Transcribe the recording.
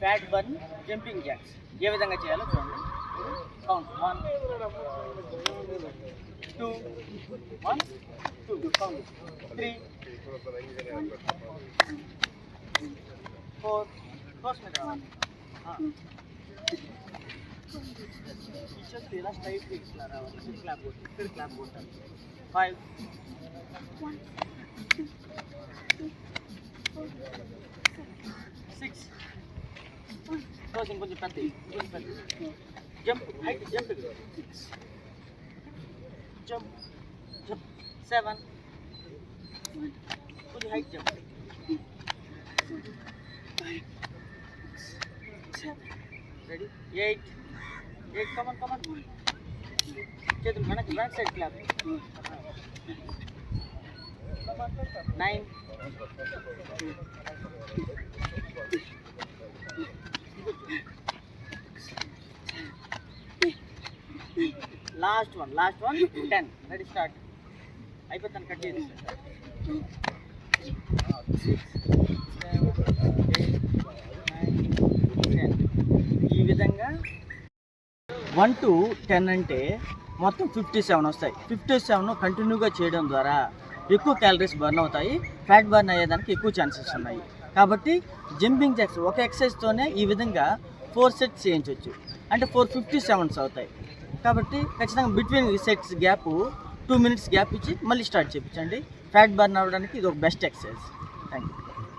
Fat burn jumping jacks ఏ విధంగా చేయాలో చూడండి. కౌంట్ 1 2 1 2 కౌంట్ 3 4 క్లోజ్ మీద రావాలి. చేతులు ఇలా స్ట్రైట్ ఇట్లా రావాలి. క్లాప్ కొట్టాలి, ఇక్కడ క్లాప్ కొట్టాలి. 5 6 క్లోజింగ్ కొంచెం పెద్ద jump height jump jump jump 7 కొంచెం హైట్ జంప్ 8 కమన్ చేతులు వెనక్కి back side clap 9 last one 10 ready start అయిపోతాను కట్ చేసి 6 7 8 9 10 ఈ విధంగా 1 to 10 అంటే మొత్తం 57 వస్తాయి. 57 కంటిన్యూగా చేయడం ద్వారా ఎక్కువ క్యాలరీస్ బర్న్ అవుతాయి, ఫ్యాట్ బర్న్ అయ్యేదానికి ఎక్కువ ఛాన్సెస్ ఉన్నాయి. కాబట్టి జంపింగ్ జాక్స్ ఒక ఎక్సర్సైజ్తోనే ఈ విధంగా 4 సెట్స్ చేయించవచ్చు, అంటే 457 అవుతాయి. కాబట్టి ఖచ్చితంగా between sets gap 2 minutes gap ఇచ్చి మళ్ళీ స్టార్ట్ చేయించండి. ఫ్యాట్ బర్న్ అవ్వడానికి ఇది ఒక బెస్ట్ ఎక్సర్సైజ్. Thank you.